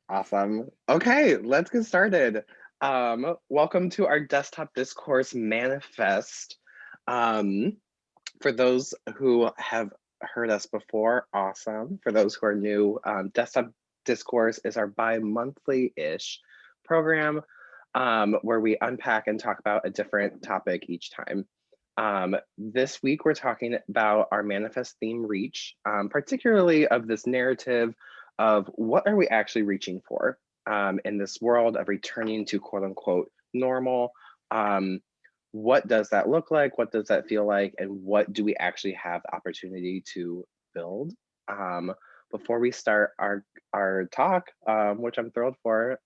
Awesome. Okay, let's get started. Welcome to our desktop discourse manifest. Um, for those who have heard us before, awesome. For those who are new, desktop discourse is our bi-monthly-ish program where we unpack and talk about a different topic each time. This week, we're talking about our manifest theme reach, particularly of this narrative of what are we actually reaching for in this world of returning to quote unquote normal. What does that look like? What does that feel like? And what do we actually have the opportunity to build? Before we start our talk, which I'm thrilled for,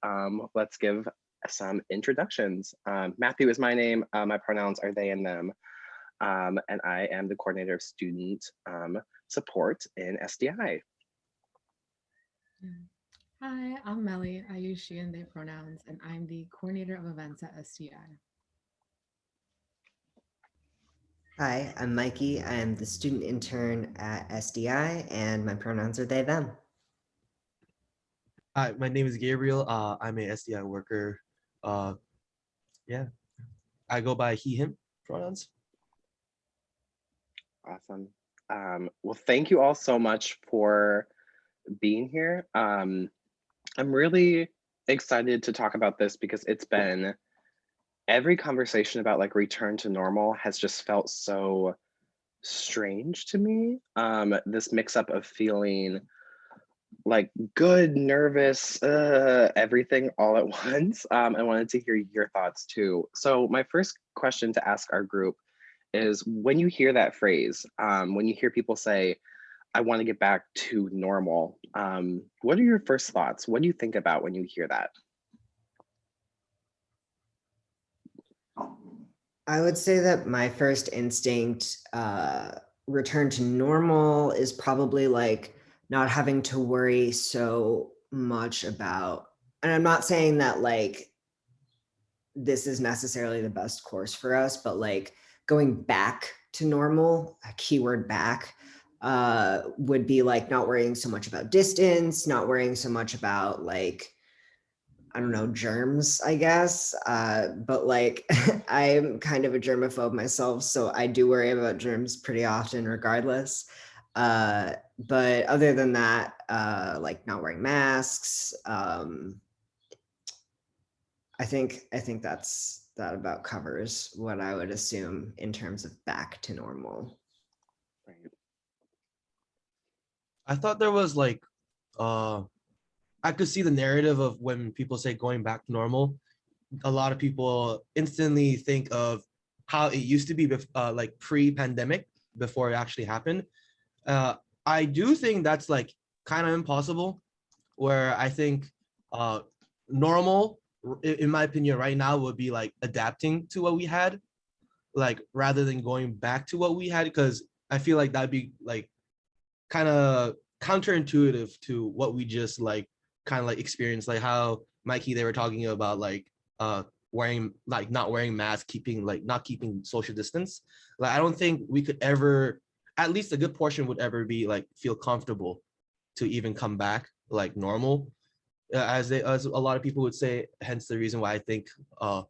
let's give some introductions. Matthew is my name. My pronouns are they and them. And I am the coordinator of student support in SDI. Hi, I'm Melly. I use she and they pronouns, and I'm the coordinator of events at STI. Hi, I'm Mikey. I'm the student intern at SDI, and my pronouns are they, them. Hi, my name is Gabriel. I'm a SDI worker. Uh, yeah, I go by he, him pronouns. Awesome. Well, thank you all so much for being here. I'm really excited to talk about this because it's been every conversation about like return to normal has just felt so strange to me. This mix up of feeling like good, nervous, everything all at once. I wanted to hear your thoughts too. So my first question to ask our group is when you hear that phrase, when you hear people say, I want to get back to normal, what are your first thoughts? What do you think about when you hear that? I would say that my first instinct, return to normal, is probably like not having to worry so much about, and I'm not saying that like this is necessarily the best course for us, but like going back to normal, a keyword back, would be like not worrying so much about distance, not worrying so much about like, I don't know, germs, I guess. But like, I'm kind of a germaphobe myself, so I do worry about germs pretty often, regardless. But other than that, like not wearing masks, I think that about covers what I would assume in terms of back to normal. Right. I thought there was like, uh, I could see the narrative of when people say going back to normal. A lot of people instantly think of how it used to be, like pre-pandemic, before it actually happened. Uh, I do think that's like kind of impossible. Where I think uh, normal, in my opinion, right now would be like adapting to what we had, like rather than going back to what we had, because I feel like that'd be like kind of counterintuitive to what we just like kind of like experienced, like how Mikey they were talking about like wearing like not wearing masks, keeping like not keeping social distance. Like I don't think we could ever, at least a good portion would ever be like feel comfortable to even come back like normal, as a lot of people would say. Hence the reason why I think I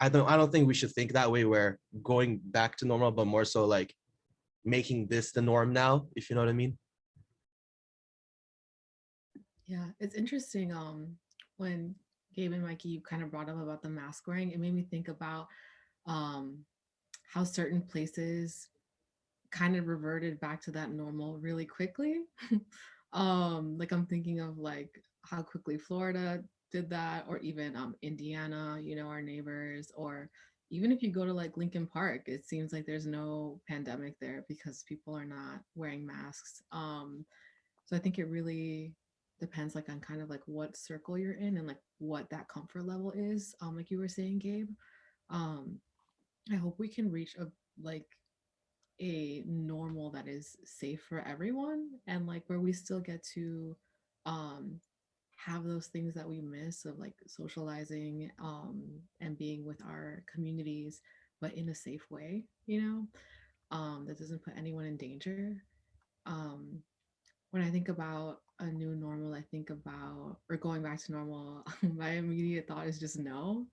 don't think we should think that way, where going back to normal, but more so like making this the norm now, if you know what I mean. Yeah, it's interesting. When Gabe and Mikey, you kind of brought up about the mask wearing, it made me think about um, how certain places kind of reverted back to that normal really quickly. Like I'm thinking of like how quickly Florida did that, or even Indiana, our neighbors, or even if you go to like Lincoln Park, it seems like there's no pandemic there because people are not wearing masks. So I think it really depends like on kind of like what circle you're in and like what that comfort level is. Like you were saying, Gabe. Um, I hope we can reach like a normal that is safe for everyone, and like where we still get to um have those things that we miss of like socializing and being with our communities, but in a safe way, that doesn't put anyone in danger. um when I think about a new normal, I think about, or going back to normal, my immediate thought is just no.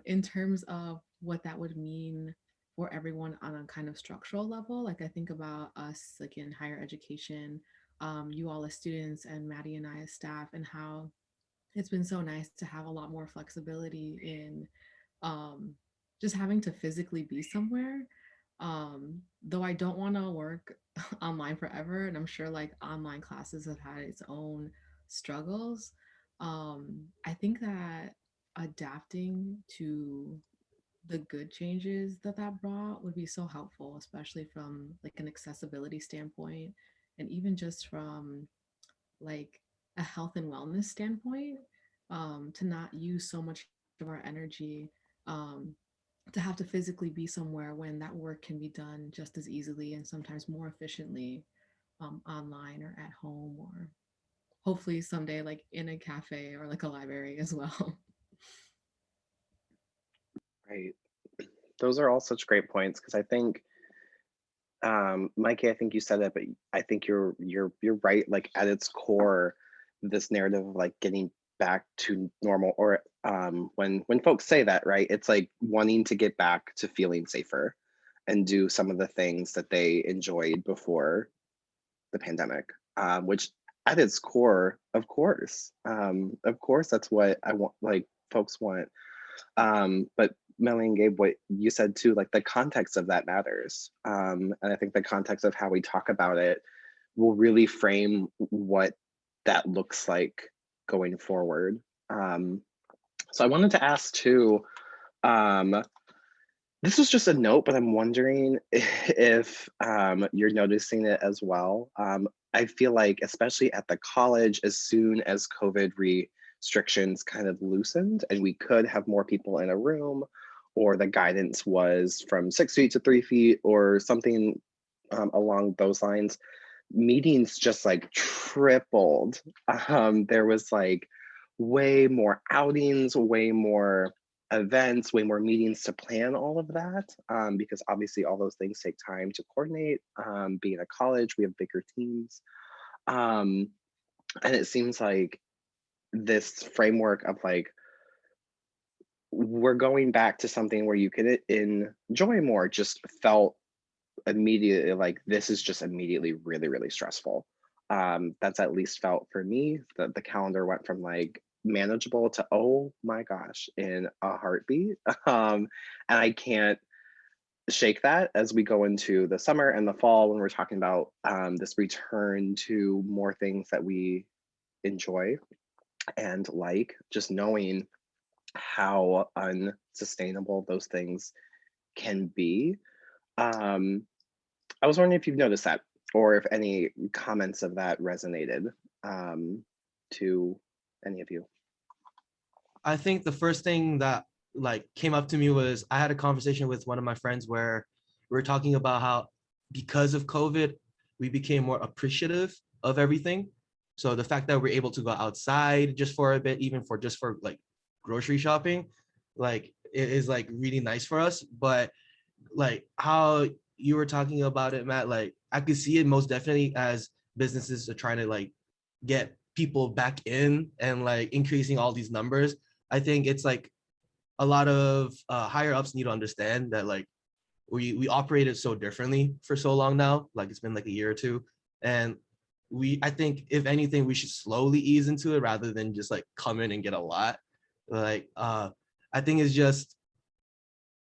In terms of what that would mean for everyone on a kind of structural level, like I think about us like in higher education, you all as students and Maddie and I as staff, and how it's been so nice to have a lot more flexibility in um, just having to physically be somewhere. Though I don't want to work online forever, and I'm sure like online classes have had its own struggles. I think that adapting to the good changes that that brought would be so helpful, especially from like an accessibility standpoint, and even just from like a health and wellness standpoint, to not use so much of our energy, um, to have to physically be somewhere when that work can be done just as easily and sometimes more efficiently, online or at home, or hopefully someday like in a cafe or like a library as well. Right. Those are all such great points because I think, Mikey, I think you said it, but I think you're right. Like at its core, this narrative of like getting back to normal, or when folks say that, right, it's like wanting to get back to feeling safer and do some of the things that they enjoyed before the pandemic, which at its core, of course, that's what I want. Like folks want, but Melanie and Gabe, what you said too, like the context of that matters. And I think the context of how we talk about it will really frame what that looks like going forward. So I wanted to ask too, um, this was just a note, but I'm wondering if you're noticing it as well. I feel like, especially at the college, as soon as COVID restrictions kind of loosened and we could have more people in a room, or the guidance was from 6 feet to 3 feet, or something along those lines, meetings just like tripled. There was like way more outings, way more events, way more meetings to plan all of that, because obviously all those things take time to coordinate. Being a college, we have bigger teams. Um, and it seems like this framework of like, we're going back to something where you can enjoy more just felt immediately like this is just immediately really, really stressful. That's at least felt for me that the calendar went from like manageable to oh my gosh in a heartbeat. And I can't shake that as we go into the summer and the fall when we're talking about this return to more things that we enjoy and like, just knowing how unsustainable those things can be. Um, I was wondering if you've noticed that, or if any comments of that resonated to any of you. I think the first thing that like came up to me was I had a conversation with one of my friends where we were talking about how because of COVID, we became more appreciative of everything. So the fact that we're able to go outside just for a bit, even for just for like grocery shopping, like it is like really nice for us. But like how you were talking about it, Matt, like I could see it most definitely as businesses are trying to like get people back in and like increasing all these numbers. I think it's like a lot of higher ups need to understand that like we operated so differently for so long now, like it's been like a year or two, and I think if anything we should slowly ease into it rather than just like come in and get a lot. Like I think it's just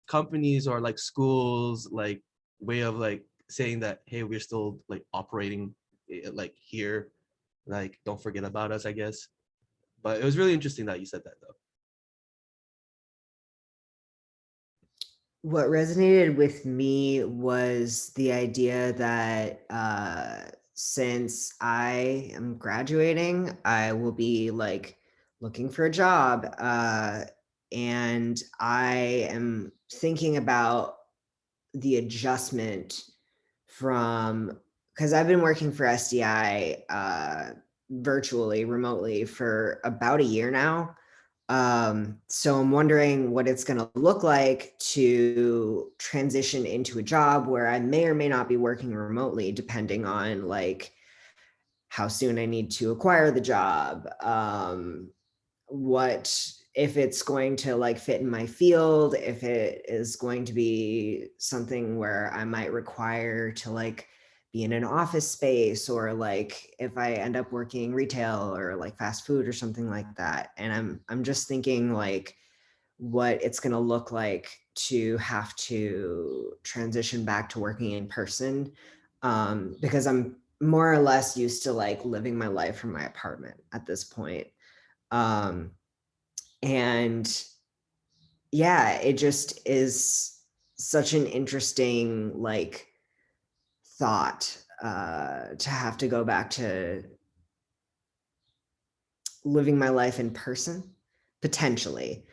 companies or like schools like way of like saying that hey we're still like operating like here, like don't forget about us, I guess. But it was really interesting that you said that though. What resonated with me was the idea that since I am graduating, I will be like looking for a job. And I am thinking about the adjustment from, because I've been working for SDI virtually, remotely for about a year now. So I'm wondering what it's going to look like to transition into a job where I may or may not be working remotely, depending on like how soon I need to acquire the job, what if it's going to like fit in my field, if it is going to be something where I might require to like be in an office space, or like if I end up working retail or like fast food or something like that. And I'm just thinking like what it's going to look like to have to transition back to working in person, because I'm more or less used to like living my life from my apartment at this point. Um, and yeah, it just is such an interesting like thought, to have to go back to living my life in person potentially,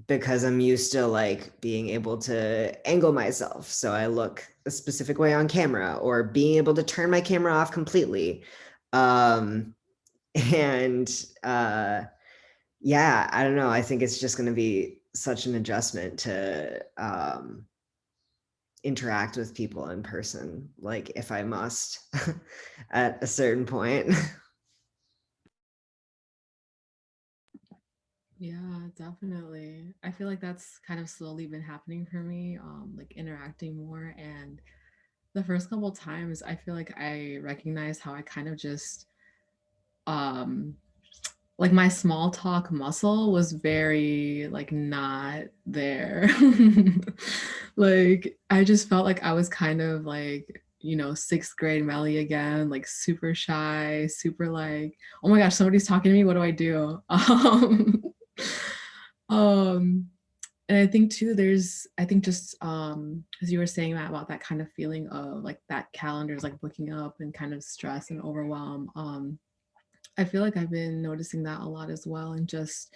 because I'm used to like being able to angle myself so I look a specific way on camera, or being able to turn my camera off completely. um, and yeah, I don't know. I think it's just going to be such an adjustment to interact with people in person, like if I must at a certain point. Yeah, definitely. I feel like that's kind of slowly been happening for me, like interacting more. And the first couple times, I feel like I recognized how I kind of just, um, like my small talk muscle was very like not there. Like I just felt like I was kind of like, sixth grade Melly again, like super shy, super like, oh my gosh, somebody's talking to me. What do I do? Um, and I think too, I think just as you were saying, Matt, about that kind of feeling of like that calendar's like booking up and kind of stress and overwhelm. I feel like I've been noticing that a lot as well, and just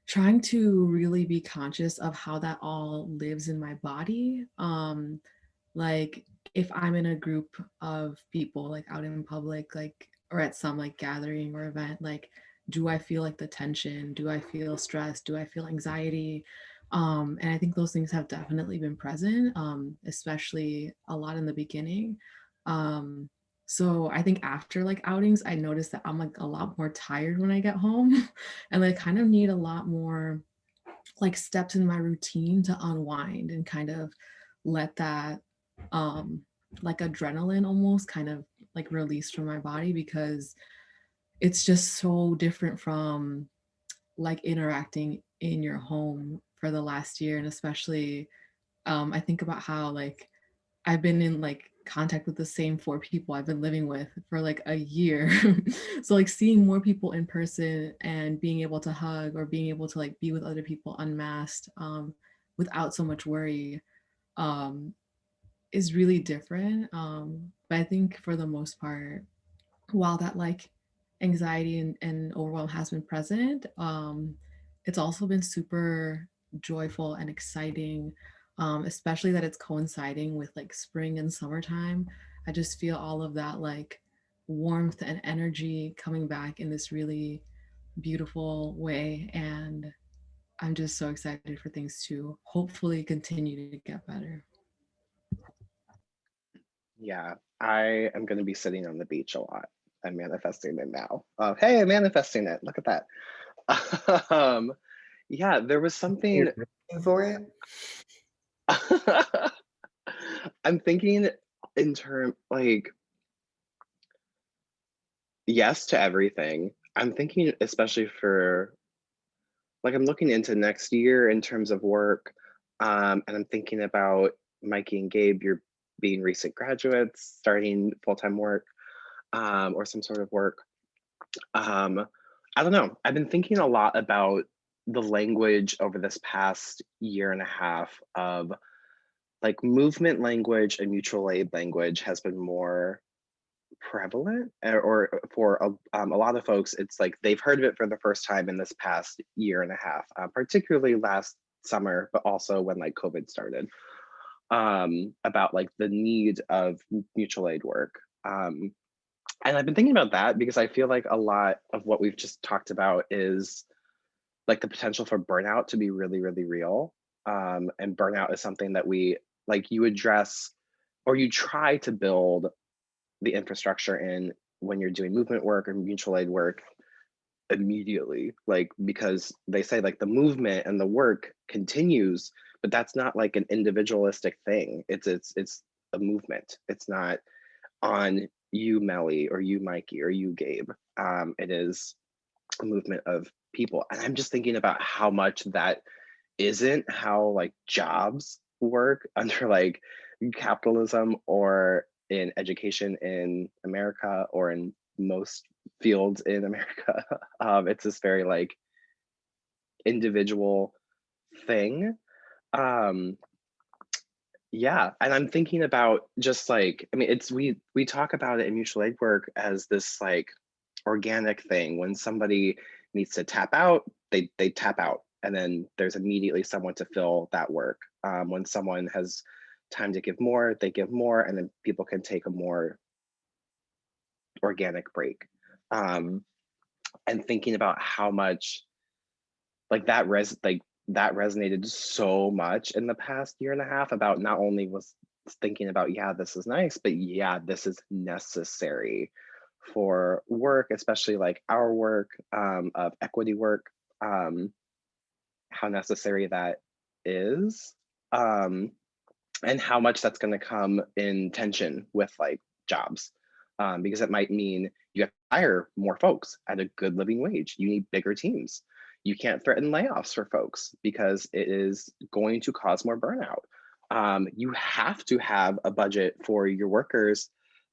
trying to really be conscious of how that all lives in my body. Like if I'm in a group of people, like out in public, like or at some like gathering or event, like do I feel like the tension? Do I feel stress? Do I feel anxiety? And I think those things have definitely been present, especially a lot in the beginning. Um, so I think after like outings, I noticed that I'm like a lot more tired when I get home and I kind of need a lot more like steps in my routine to unwind and kind of let that um like adrenaline almost kind of like release from my body, because it's just so different from like interacting in your home for the last year. And especially I think about how like I've been in like contact with the same four people I've been living with for like a year. So like seeing more people in person and being able to hug or being able to like be with other people unmasked, without so much worry, um, is really different. But I think for the most part, while that like anxiety and overwhelm has been present, it's also been super joyful and exciting, especially that it's coinciding with like spring and summertime. I just feel all of that like warmth and energy coming back in this really beautiful way. And I'm just so excited for things to hopefully continue to get better. Yeah, I am going to be sitting on the beach a lot. I'm manifesting it now. Hey, I'm manifesting it. Look at that. um, yeah, there was something. You're looking for it. I'm thinking in term like yes to everything. I'm thinking especially for like I'm looking into next year in terms of work, and I'm thinking about Mikey and Gabe. You're being recent graduates, starting full time work, or some sort of work. Um, I don't know. I've been thinking a lot about the language over this past year and a half of like movement language and mutual aid language has been more prevalent, or for a lot of folks, it's like they've heard of it for the first time in this past year and a half, particularly last summer, but also when like COVID started, about like the need of mutual aid work. And I've been thinking about that because I feel like a lot of what we've just talked about is like the potential for burnout to be really, really real. And burnout is something that we like you address or you try to build the infrastructure in when you're doing movement work or mutual aid work immediately, like, because they say like the movement and the work continues, but that's not like an individualistic thing. It's a movement. It's not on you, Melly, or you, Mikey, or you, Gabe. It is a movement of people. And I'm just thinking about how much that isn't how like jobs work under like capitalism or in education in America or in most fields in America. It's this very like individual thing. Um, yeah, and I'm thinking about just like, I mean, it's we talk about it in mutual aid work as this like organic thing. When somebody needs to tap out, they tap out, and then there's immediately someone to fill that work. When someone has time to give more, they give more, and then people can take a more organic break. And thinking about how much like that resonated so much in the past year and a half about not only was thinking about, yeah, this is nice, but yeah, this is necessary for work, especially like our work of equity work, how necessary that is, and how much that's going to come in tension with like jobs, because it might mean you have to hire more folks at a good living wage. You need bigger teams. You can't threaten layoffs for folks because it is going to cause more burnout. You have to have a budget for your workers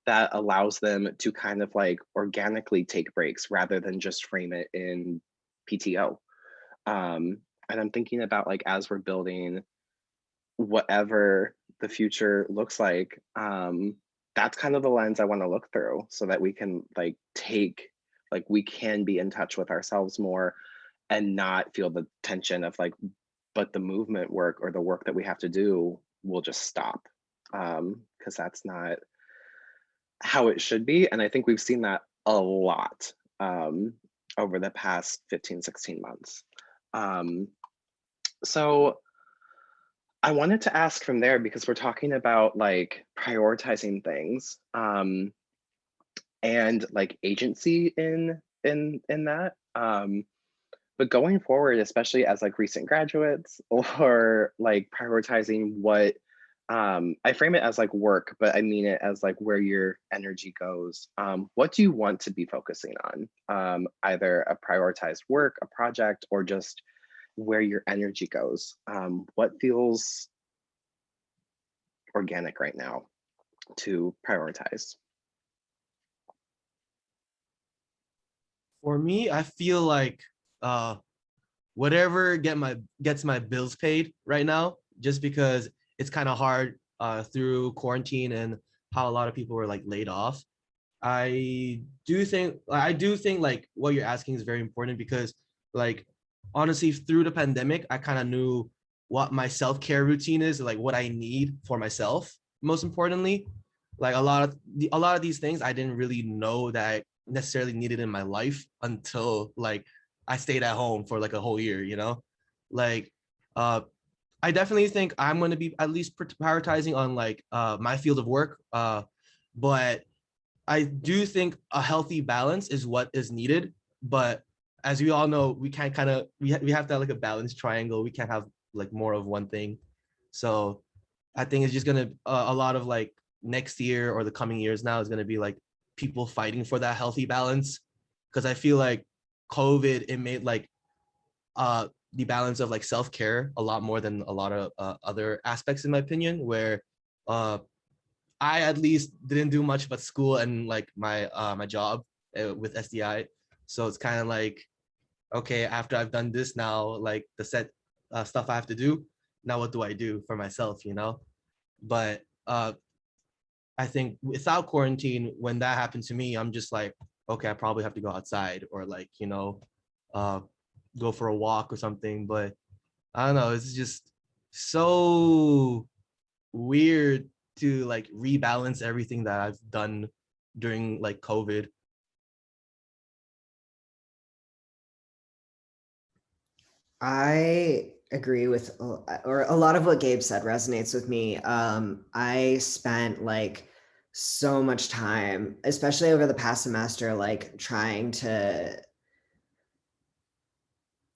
that allows them to kind of like organically take breaks rather than just frame it in PTO. And I'm thinking about like as we're building whatever the future looks like, that's kind of the lens I want to look through so that we can like we can be in touch with ourselves more and not feel the tension of like, but the movement work or the work that we have to do will just stop, because that's not how it should be. And I think we've seen that a lot over the past 15, 16 months. So I wanted to ask from there, because we're talking about like prioritizing things, and like agency in that. But going forward, especially as like recent graduates or like prioritizing what, I frame it as like work, but I mean it as like where your energy goes. What do you want to be focusing on? Either a prioritized work, a project, or just where your energy goes. What feels organic right now to prioritize? For me, I feel like whatever gets my bills paid right now, just because it's kind of hard through quarantine and how a lot of people were like laid off. I do think like what you're asking is very important, because like honestly through the pandemic I kind of knew what my self-care routine is, like what I need for myself. Most importantly, like a lot of these things I didn't really know that I necessarily needed in my life until like I stayed at home for like a whole year, like uh I definitely think I'm going to be at least prioritizing on like my field of work, but I do think a healthy balance is what is needed. But as we all know, we can't kind of we have to have like a balanced triangle. We can't have like more of one thing. So I think it's just gonna a lot of like next year or the coming years now is gonna be like people fighting for that healthy balance, because I feel like COVID, it made like the balance of like self-care a lot more than a lot of other aspects, in my opinion, where uh I at least didn't do much but school and like my job with SDI. So it's kind of like, okay, after I've done this now, like the set stuff I have to do, now what do I do for myself, But I think without quarantine, when that happened to me, I'm just like, okay, I probably have to go outside or like, uh, go for a walk or something. But I don't know, it's just so weird to like rebalance everything that I've done during like COVID. I agree with, or a lot of what Gabe said resonates with me. I spent like so much time, especially over the past semester, like trying to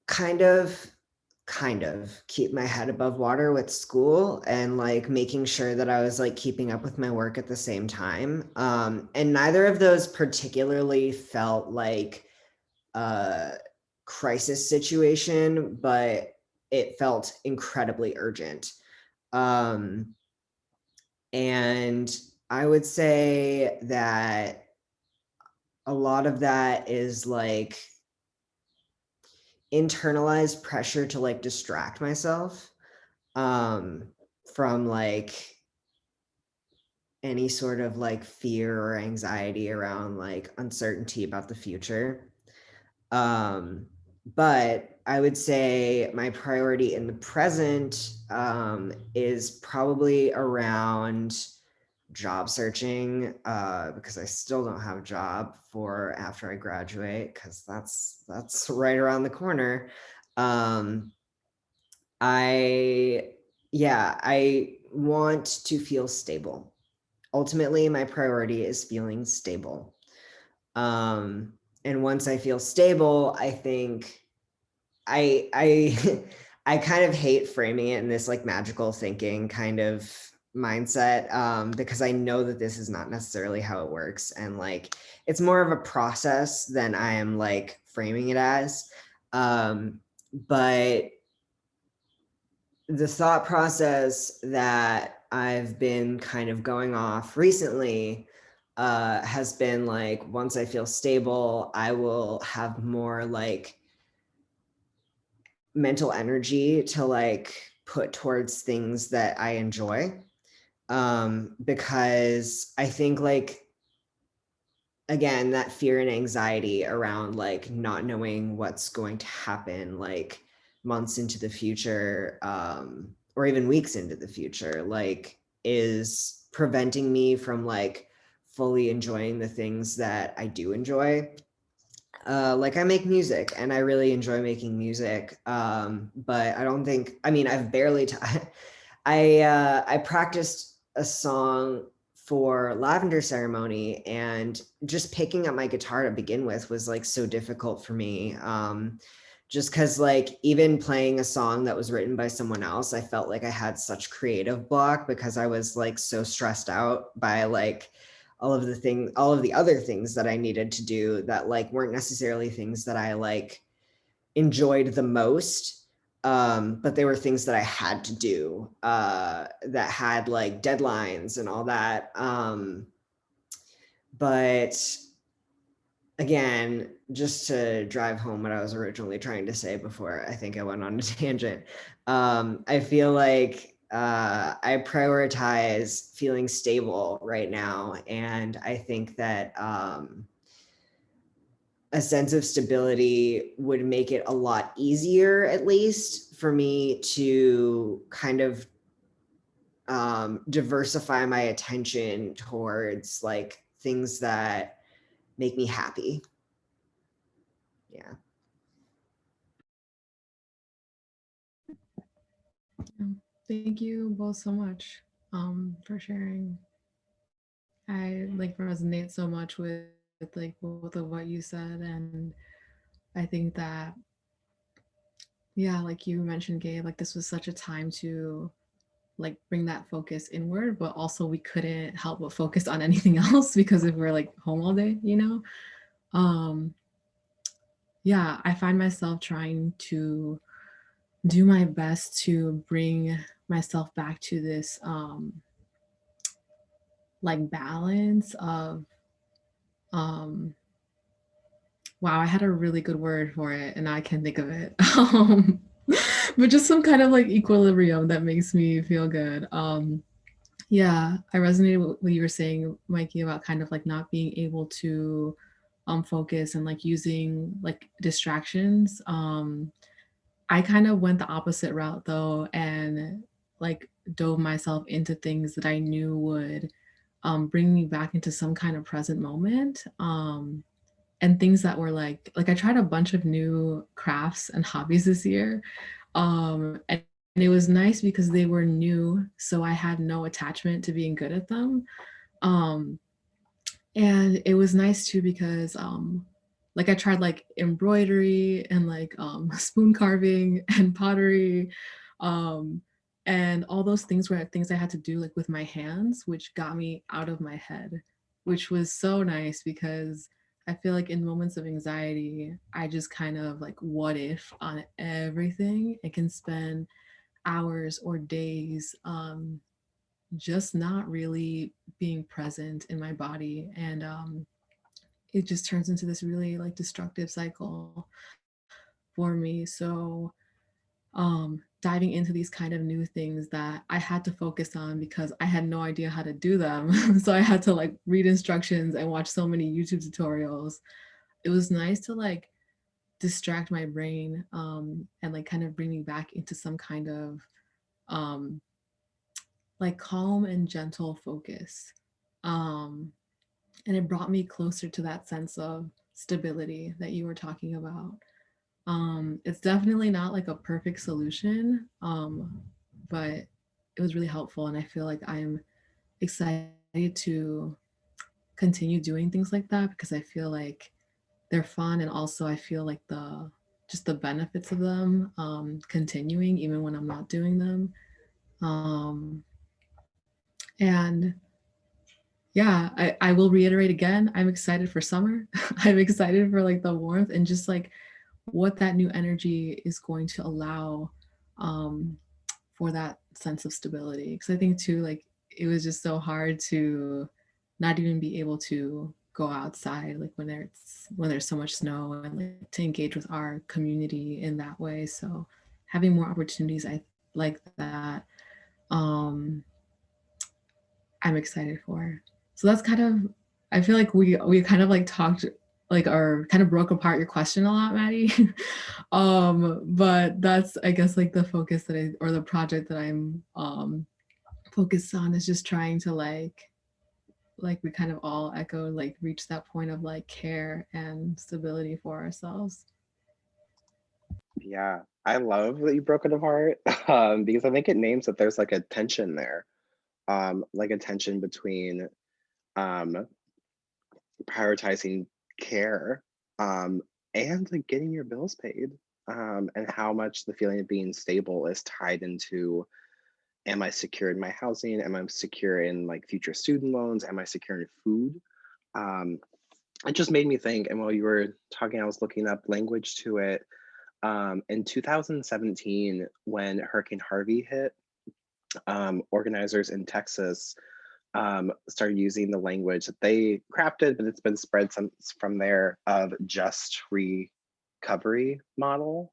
kind of keep my head above water with school and like making sure that I was like keeping up with my work at the same time. And neither of those particularly felt like a crisis situation, but it felt incredibly urgent. Um, and I would say that a lot of that is like internalized pressure to like distract myself from like any sort of like fear or anxiety around like uncertainty about the future. But I would say my priority in the present is probably around job searching because I still don't have a job for after I graduate because that's right around the corner. Um, I I want to feel stable. Ultimately, my priority is feeling stable. Um, and once I feel stable, I think I I kind of hate framing it in this like magical thinking kind of mindset because I know that this is not necessarily how it works, and like it's more of a process than I am like framing it as. But the thought process that I've been kind of going off recently has been like, once I feel stable, I will have more like mental energy to like put towards things that I enjoy. Because I think like, again, that fear and anxiety around like not knowing what's going to happen, like months into the future, or even weeks into the future, like is preventing me from like fully enjoying the things that I do enjoy. Like I make music and I really enjoy making music. But I don't think, I mean, I've barely, I practiced a song for lavender ceremony, and just picking up my guitar to begin with was like so difficult for me. Just because like even playing a song that was written by someone else, I felt like I had such creative block because I was like so stressed out by like all of the other things that I needed to do that like weren't necessarily things that I like enjoyed the most. But they were things that I had to do that had like deadlines and all that. But again, just to drive home what I was originally trying to say before I think I went on a tangent, I feel like I prioritize feeling stable right now. And I think that a sense of stability would make it a lot easier, at least for me to kind of diversify my attention towards like things that make me happy. Yeah. Thank you both so much for sharing. I like resonate so much with like both of what you said, and I think that yeah, like you mentioned, Gabe, like this was such a time to like bring that focus inward, but also we couldn't help but focus on anything else because if we're like home all day, you know. Um, yeah, I find myself trying to do my best to bring myself back to this like balance of um wow, I had a really good word for it and I can't think of it. But just some kind of like equilibrium that makes me feel good. Yeah, I resonated with what you were saying, Mikey, about kind of like not being able to focus and like using like distractions. I kind of went the opposite route though, and like dove myself into things that I knew would bring me back into some kind of present moment. And things that were like I tried a bunch of new crafts and hobbies this year. And it was nice because they were new, so I had no attachment to being good at them. Um, and it was nice too because like I tried like embroidery and like spoon carving and pottery, um, and all those things were things I had to do like with my hands, which got me out of my head, which was so nice because I feel like in moments of anxiety, I just kind of like what if on everything. I can spend hours or days just not really being present in my body, and it just turns into this really like destructive cycle for me. So diving into these kind of new things that I had to focus on because I had no idea how to do them. So I had to like read instructions and watch so many YouTube tutorials. It was nice to like distract my brain and like kind of bring me back into some kind of um, like calm and gentle focus. Um, and it brought me closer to that sense of stability that you were talking about. It's definitely not like a perfect solution, but it was really helpful, and I feel like I'm excited to continue doing things like that because I feel like they're fun, and also I feel like the just the benefits of them continuing even when I'm not doing them. And yeah, I will reiterate again, I'm excited for summer. I'm excited for like the warmth and just like what that new energy is going to allow um, for that sense of stability. Because I think too, like it was just so hard to not even be able to go outside, like when there's so much snow, and like to engage with our community in that way. So having more opportunities, I like that. Um, I'm excited for. So that's kind of, I feel like we kind of like talked like or kind of broke apart your question a lot, Maddie. But that's I guess like the focus that I or the project that I'm focused on is just trying to like we kind of all echo like reach that point of like care and stability for ourselves. Yeah, I love that you broke it apart because I think it names that there's like a tension there, like a tension between um, prioritizing care um, and like getting your bills paid, and how much the feeling of being stable is tied into, am I secure in my housing? Am I secure in like future student loans? Am I secure in food? Um, it just made me think, and while you were talking, I was looking up language to it. In 2017, when Hurricane Harvey hit, organizers in Texas started using the language that they crafted, but it's been spread some from there of just recovery model.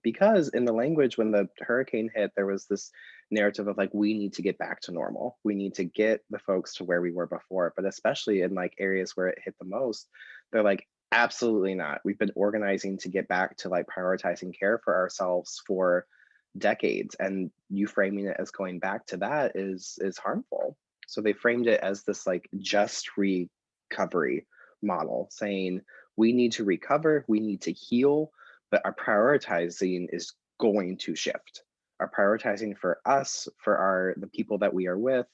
Because in the language, when the hurricane hit, there was this narrative of like, we need to get back to normal. We need to get the folks to where we were before. But especially in like areas where it hit the most, they're like, absolutely not. We've been organizing to get back to like prioritizing care for ourselves for decades, and you framing it as going back to that is harmful. So they framed it as this like just recovery model, saying we need to recover, we need to heal, but our prioritizing is going to shift. Our prioritizing for us, for the people that we are with,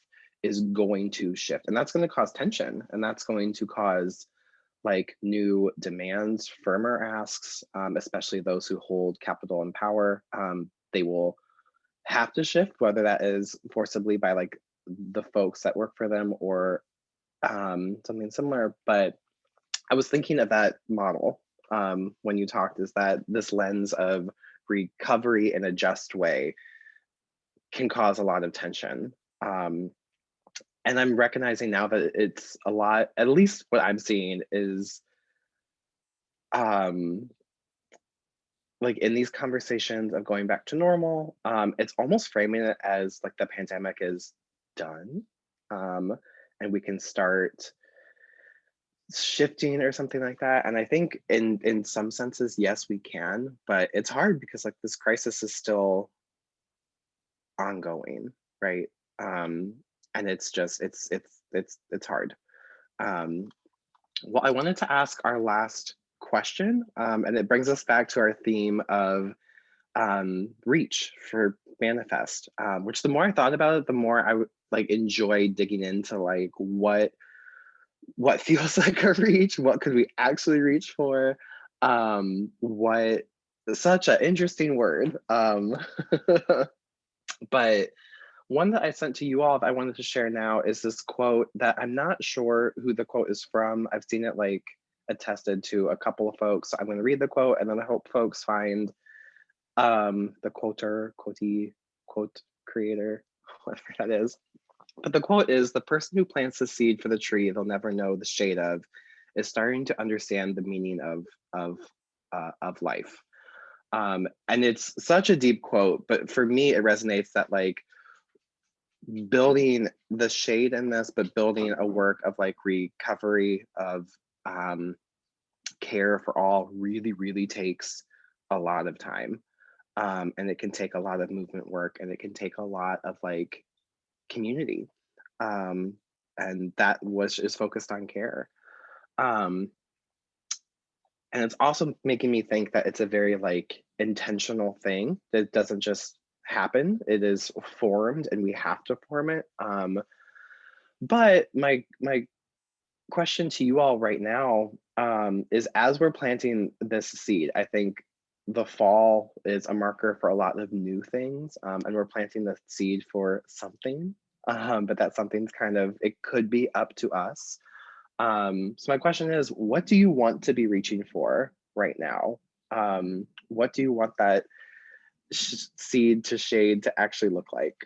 is going to shift, and that's going to cause tension, and that's going to cause like new demands, firmer asks, especially those who hold capital and power. They will have to shift, whether that is forcibly by like the folks that work for them or something similar. But I was thinking of that model when you talked, is that this lens of recovery in a just way can cause a lot of tension. Um, and I'm recognizing now that it's a lot, at least what I'm seeing is um, like in these conversations of going back to normal, it's almost framing it as like the pandemic is done, um, and we can start shifting or something like that. And I think in some senses, yes, we can, but it's hard because like this crisis is still ongoing, right? Um, and it's just it's hard. Um, well, I wanted to ask our last question, and it brings us back to our theme of reach for manifest, which the more I thought about it, the more like enjoy digging into like what feels like a reach, what could we actually reach for, what such an interesting word. But one that I sent to you all that I wanted to share now is this quote that I'm not sure who the quote is from. I've seen it like attested to a couple of folks. So I'm going to read the quote and then I hope folks find the quote creator, whatever that is. But the quote is, "The person who plants the seed for the tree they'll never know the shade of is starting to understand the meaning of life." And it's such a deep quote, but for me, it resonates that like building the shade in this, but building a work of like recovery of care for all really, really takes a lot of time. And it can take a lot of movement work and it can take a lot of like community. Um, and that was is focused on care. Um, and it's also making me think that it's a very like intentional thing that doesn't just happen. It is formed and we have to form it. But my question to you all right now is, as we're planting this seed, I think the fall is a marker for a lot of new things, and we're planting the seed for something, but that something's kind of, it could be up to us. So my question is, what do you want to be reaching for right now? What do you want that seed to shade to actually look like?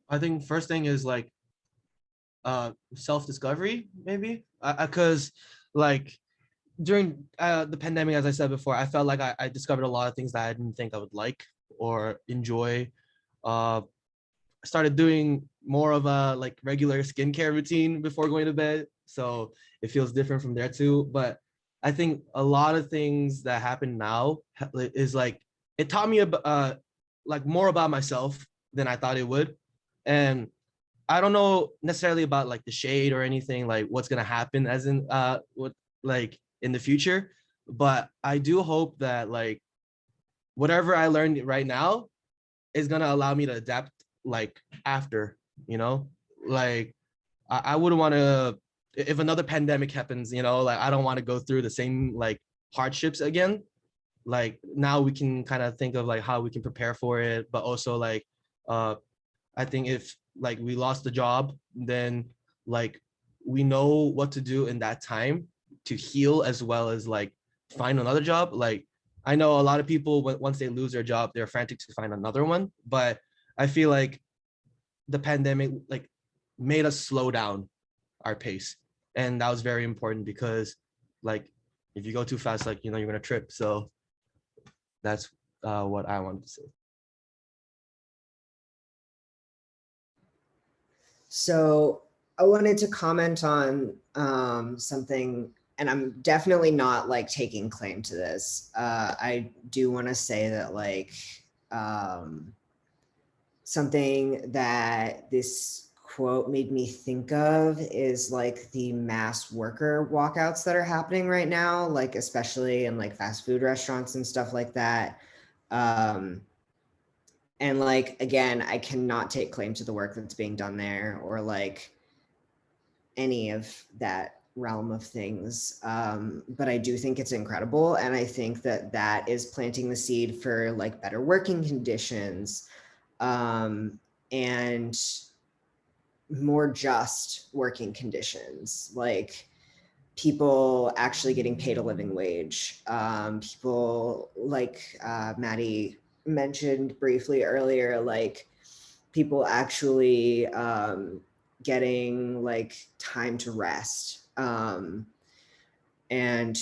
I think first thing is like self-discovery, maybe. Because like during the pandemic, as I said before, I felt like I discovered a lot of things that I didn't think I would like or enjoy. I started doing more of a like regular skincare routine before going to bed, so it feels different from there too. But I think a lot of things that happen now is like it taught me about like more about myself than I thought it would, and I don't know necessarily about like the shade or anything like what's gonna happen as in what like in the future, but I do hope that like whatever I learned right now is gonna allow me to adapt like after, you know, like I wouldn't want to if another pandemic happens, you know, like I don't want to go through the same like hardships again. Like now we can kind of think of like how we can prepare for it, but also like uh I think if like we lost the job, then like we know what to do in that time to heal as well as like find another job. Like I know a lot of people once they lose their job, they're frantic to find another one. But I feel like the pandemic like made us slow down our pace, and that was very important because like if you go too fast, like you know you're gonna trip. So that's what I wanted to say. So I wanted to comment on something, and I'm definitely not like taking claim to this. I do want to say that like something that this quote made me think of is like the mass worker walkouts that are happening right now, like especially in like fast food restaurants and stuff like that. And like again, I cannot take claim to the work that's being done there or like any of that realm of things. But I do think it's incredible. And I think that that is planting the seed for like better working conditions, and more just working conditions, like people actually getting paid a living wage. People like Maddie mentioned briefly earlier, like people actually getting like time to rest, and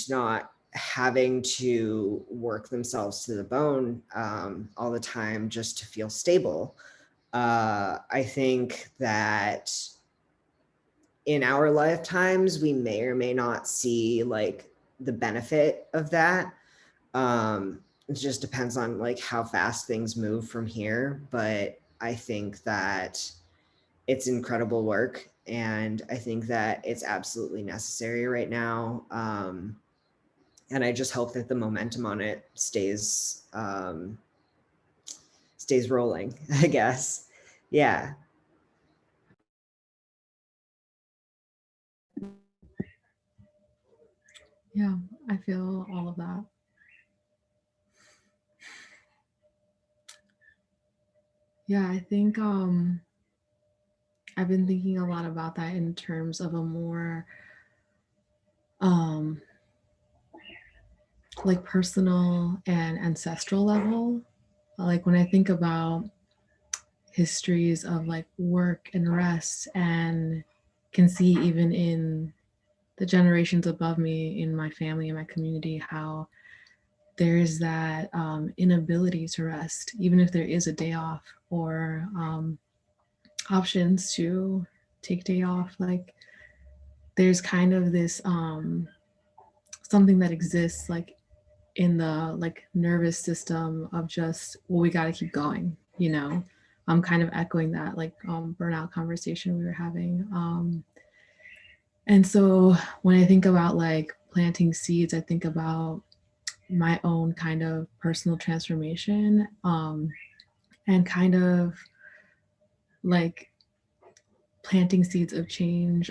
not having to work themselves to the bone all the time just to feel stable. I think that in our lifetimes, we may or may not see like the benefit of that. It just depends on like how fast things move from here. But I think that it's incredible work. And I think that it's absolutely necessary right now. And I just hope that the momentum on it stays rolling, I guess. Yeah. Yeah, I feel all of that. Yeah, I think I've been thinking a lot about that in terms of a more like personal and ancestral level. Like when I think about histories of like work and rest, and can see even in the generations above me in my family and my community how there is that inability to rest, even if there is a day off or options to take day off. Like there's kind of this something that exists like in the like nervous system of just, well, we got to keep going, you know. I'm kind of echoing that like burnout conversation we were having. And so when I think about like planting seeds, I think about my own kind of personal transformation, and kind of like planting seeds of change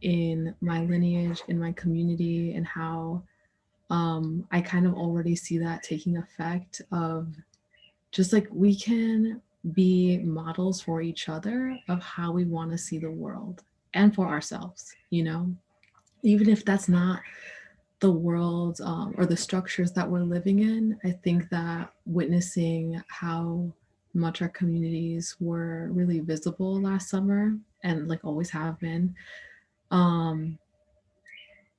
in my lineage, in my community, and how I kind of already see that taking effect of just like we can be models for each other of how we want to see the world and for ourselves, you know, even if that's not the world or the structures that we're living in. I think that witnessing how much our communities were really visible last summer and like always have been, um,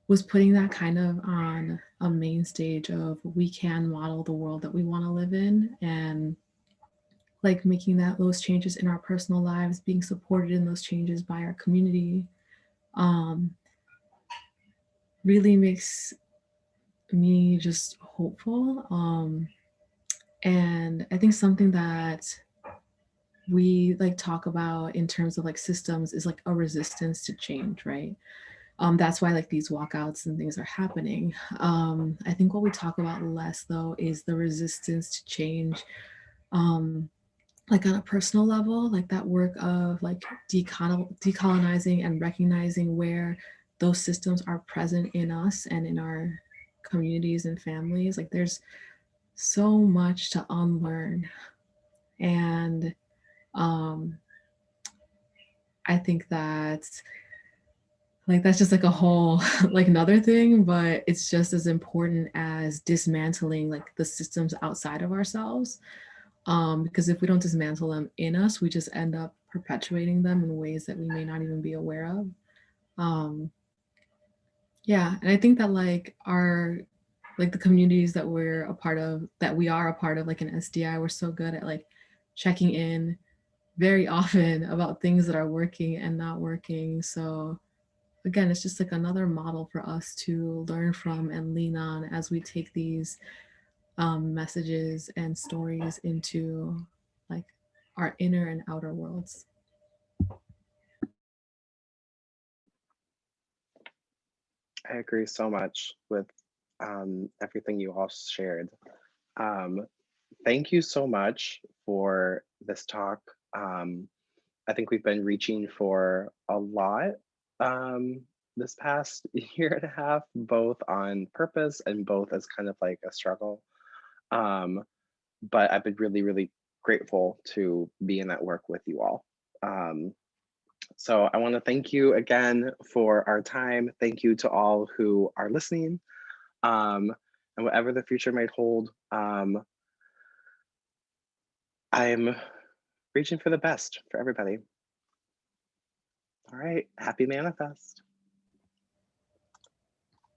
was putting that kind of on a main stage of we can model the world that we want to live in, and like making that those changes in our personal lives, being supported in those changes by our community, um, really makes me just hopeful. And I think something that we like talk about in terms of like systems is like a resistance to change, right? That's why like these walkouts and things are happening. I think what we talk about less though is the resistance to change, um, like on a personal level, like that work of like decolonizing and recognizing where those systems are present in us and in our communities and families. Like there's so much to unlearn. And I think that like that's just like a whole like another thing, but it's just as important as dismantling like the systems outside of ourselves, because if we don't dismantle them in us, we just end up perpetuating them in ways that we may not even be aware of. um, yeah, and I think that like our like the communities that we're a part of, that we are a part of like an SDI, we're so good at like checking in very often about things that are working and not working. So again, it's just like another model for us to learn from and lean on as we take these messages and stories into like our inner and outer worlds. I agree so much with everything you all shared. Um, Thank you so much for this talk. I think we've been reaching for a lot this past year and a half, both on purpose and both as kind of like a struggle. Um, but I've been really, really grateful to be in that work with you all. Um, so I want to thank you again for our time. Thank you to all who are listening. Um, and whatever the future might hold, I'm reaching for the best for everybody. All right, happy manifest.